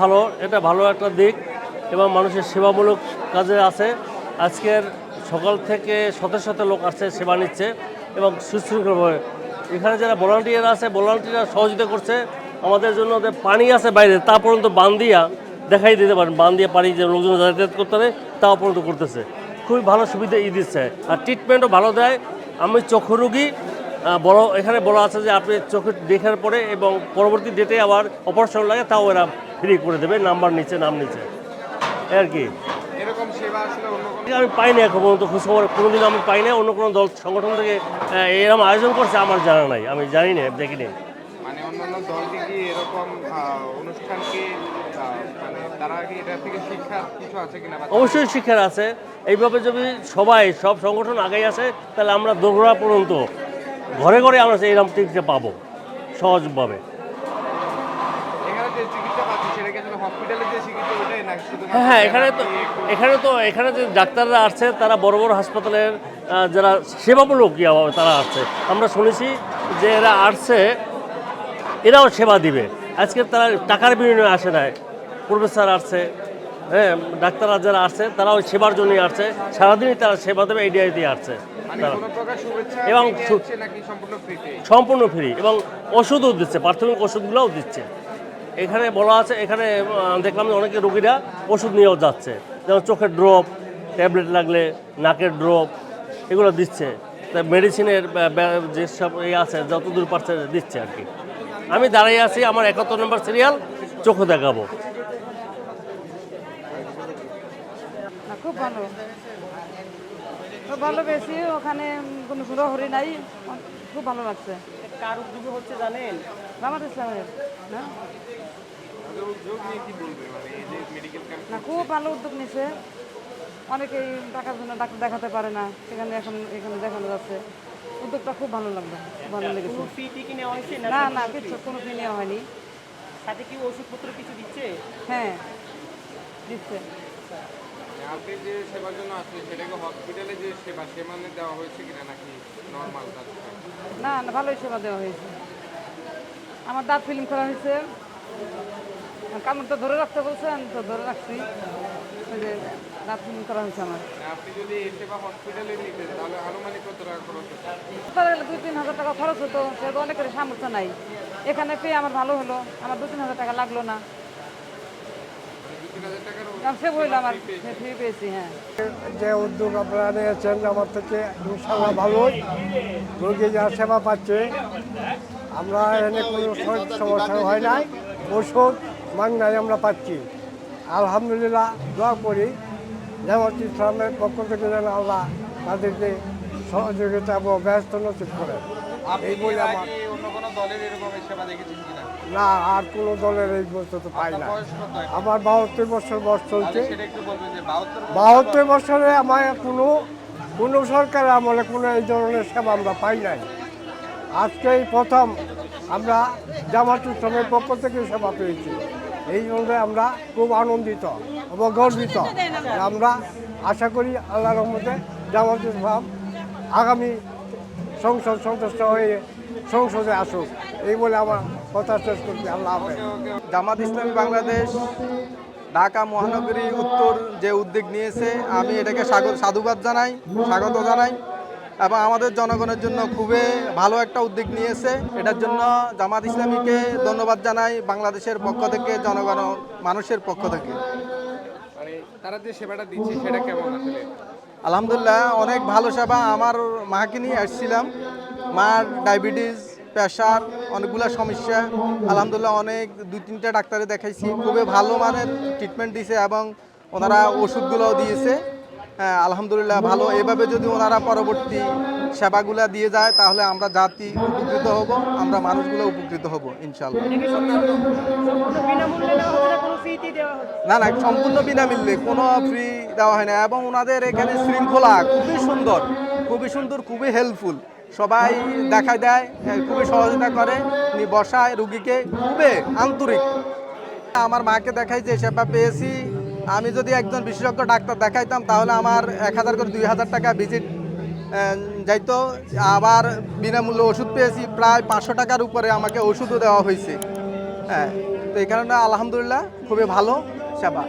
ভালো, এটা ভালো একটা দিক এবং মানুষের সেবামূলক কাজে আছে। আজকের সকাল থেকে শত শত লোক আসছে, সেবা নিচ্ছে এবং সুশৃঙ্খলভাবে। এখানে যারা ভলান্টিয়ার আছে, ভলান্টিয়াররা সহযোগিতা করছে আমাদের জন্য। ওদের পানি আছে বাইরে, তা পর্যন্ত বান দিয়া দেখাই দিতে পারেন, বান দিয়ে পানি যে লোকজন যাতায়াত করতে পারে তাও পর্যন্ত করতেছে। খুবই ভালো সুবিধা দিচ্ছে আর ট্রিটমেন্টও ভালো দেয়। আমি চক্ষু রোগী, এখানে বলা আছে যে আপনি চোখে দেখার পরে এবং পরবর্তী ডেটে আবার অপারেশন লাগে তাও এরা ফ্রি করে দেবে, নাম্বার নিচে, নাম নিচে আর কি। এরকম সেবা আসলে অন্য কোনো আমি পাইনি এখন পর্যন্ত, খোঁজখবর কোনোদিন আমি পাই না। অন্য কোনো দল সংগঠন থেকে এরকম আয়োজন করছে আমার জানা নাই, আমি জানি না, দেখিনি। মানে অন্যান্য দলটি কি এরকম অনুষ্ঠান কি মানে তারা কি এটা থেকে শিক্ষার কিছু আছে কিনা বা অবশ্যই শিক্ষার আছে। এইভাবে যদি সব সংগঠন আগেই আসে তাহলে আমরা দোরগোড়া পর্যন্ত ঘরে ঘরে আমরা এইরকম চিকিৎসা পাবো সহজভাবে। এখানে যে চিকিৎসা পাচ্ছি সেটা কি আসলে হসপিটালে যে চিকিৎসা ওইটাই না শুধু হ্যাঁ, এখানে যে ডাক্তাররা আসছে তারা বড় বড় হাসপাতালের যারা সেবামূলক তারা আসছে। আমরা শুনেছি যে এরা আসছে, এরাও সেবা দিবে। আজকে তারা টাকার বিনিময়ে আসে নাই, প্রফেসর আসছে, হ্যাঁ, ডাক্তাররা যারা আসছে তারা ওই সেবার জন্যই আসছে। সারাদিনই তারা সেবা দেবে, এই দিয়ে আসছে মানে তারা। কোনো প্রকার শুভেচ্ছা এবং দিচ্ছে নাকি সম্পূর্ণ ফ্রিতে? সম্পূর্ণ ফ্রি এবং ওষুধও দিচ্ছে, প্রাথমিক ওষুধগুলোও দিচ্ছে। এখানে বলা আছে, এখানে দেখলাম যে অনেকে রোগীরা ওষুধ নিয়েও যাচ্ছে, যেমন চোখের ড্রপ, ট্যাবলেট লাগলে নাকের ড্রপ, এগুলো দিচ্ছে। তা মেডিসিনের যেসব আছে যতদূর পারছে দিচ্ছে আর কি। আমি দাঁড়িয়ে আছি, আমার 71 নম্বর সিরিয়াল, চোখে দেখাবো। না, খুব ভালো, খুব ভালো। বেশি ওখানে কোনো হুড়োহুড়ি নাই, খুব ভালো লাগছে। কার উদ্যোগে হচ্ছে জানেন? জামাত ইসলামের না, উদ্যোগ নিয়ে কি বলবে মানে এই যে মেডিকেল ক্যাম্প? না, খুব ভালো উদ্যোগ নিছে। অনেকেই টাকার জন্য ডাক্তার দেখাতে পারে না, সেখানে এখানে দেখানো যাচ্ছে। উদ্যোগটা খুব ভালো লাগলো, ভালো লেগেছে। ফি টিকি নেওয়া হয়েছে না না, কিছু কোনো ফি নেওয়া হয়নি। সাথে কি ওষুধপত্র কিছু দিচ্ছে? হ্যাঁ, দিচ্ছে। মানে আপনি যে সেবার জন্য আসলে সেটাকে হসপিটালে যে সেবা সে মানে দেওয়া হয়েছে কিনা নাকি নর্মাল কাজ? না না, ভালোই সেবা দেওয়া হয়েছে। আমার দাঁত ফিল্ম করা হয়েছে, কামড়টা ধরে রাখতে বলছে, আমি তো ধরে রাখছি। ওই যে দাঁত ফিল্ম করা হয়েছে আমার। আপনি যদি এই সেবা হসপিটালে নিতেন তাহলে আনুমানিক কত টাকা খরচ হতো? তাহলে 2-3 হাজার টাকা খরচ হতো, সেহেতু অনেকের সামর্থ্য নাই। এখানে পেয়ে আমার ভালো হলো, আমার 2-3 হাজার টাকা লাগলো না। 2-3 হাজার টাকার সে হইলো আমার, ফ্রি পেয়েছি। হ্যাঁ, যে উদ্যোগ আপনারা নিয়েছেন আমার থেকে ইনশাল্লাহ ভালোই, রোগী যা সেবা পাচ্ছে, আমরা এনে কোনো সমস্যা হয় নাই, ওষুধ মাঙ্গাই আমরা পাচ্ছি। আলহামদুলিল্লাহ, দোয়া করি জামাত ইসলামের পক্ষ থেকে যেন আল্লাহ তাদেরকে সহযোগিতা এবং ব্যস্ত নসিব করে। এই বলে আমার অন্য কোনো দলের এরকম সেবা দেখেছেন কিনা? না, আর কোনো দলের এই বছর তো পাই না। বয়স কত এখন? আমার 72 বছর বয়স চলছে। সেটা একটু বলবেন যে 72 72 বছরে আমার কোনো সরকার আমলে কোনো এই ধরনের সেবা আমরা পাই নাই। আজকে এই প্রথম আমরা জামাত ইসলামের পক্ষ থেকে সেবা পেয়েছি। এই জন্য আমরা খুব আনন্দিত এবং গর্বিত। আমরা আশা করি আল্লাহর রহমতে জামাত ইসলাম আগামী সংসদ সদস্য হয়ে সংসদে আসুক, এই বলে আমার কথা শেষ করছি। আল্লাহ হাফেজ। জামাত ইসলামী বাংলাদেশ ঢাকা মহানগরী উত্তর যে উদ্যোগ নিয়েছে, আমি এটাকে সাধুবাদ জানাই, স্বাগত জানাই এবং আমাদের জনগণের জন্য খুবই ভালো একটা উদ্যোগ নিয়েছে। এটার জন্য জামাত ইসলামীকে ধন্যবাদ জানাই বাংলাদেশের পক্ষ থেকে, জনগণ মানুষের পক্ষ থেকে। মানে তারা যে সেবাটা দিচ্ছে সেটা কেমন আসলে? আলহামদুলিল্লাহ, অনেক ভালো সেবা। আমার মাকে নিয়ে আসছিলাম, মার ডায়াবেটিস, প্রেশার, অনেকগুলো সমস্যা। আলহামদুলিল্লাহ, অনেক 2-3টা ডাক্তারে দেখাইছি, খুবই ভালো মানের ট্রিটমেন্ট দিয়েছে এবং ওনারা ওষুধগুলোও দিয়েছে। হ্যাঁ, আলহামদুলিল্লাহ ভালো। এভাবে যদি ওনারা পরবর্তী সেবাগুলা দিয়ে যায় তাহলে আমরা জাতি উপকৃত হব, আমরা মানুষগুলো উপকৃত হব ইনশাল্লাহ। না না, সম্পূর্ণ বিনামূল্যে, কোনো ফ্রি দেওয়া হয় না এবং ওনাদের এখানে শৃঙ্খলা খুবই সুন্দর, খুবই হেল্পফুল। সবাই দেখা দেয়, খুবই সহযোগিতা করে, বসায় রুগীকে, খুবই আন্তরিক। আমার মাকে দেখাই যে সেবা পেয়েছি। আমি যদি একজন বিশেষজ্ঞ ডাক্তার দেখাইতাম তাহলে আমার 1000 করে 2000 টাকা ভিজিট যাইতো। আবার বিনামূল্যে ওষুধ পেয়েছি, প্রায় 500 টাকার উপরে আমাকে ওষুধও দেওয়া হয়েছে। হ্যাঁ, তো এই কারণে আলহামদুলিল্লাহ খুবই ভালো সেবা।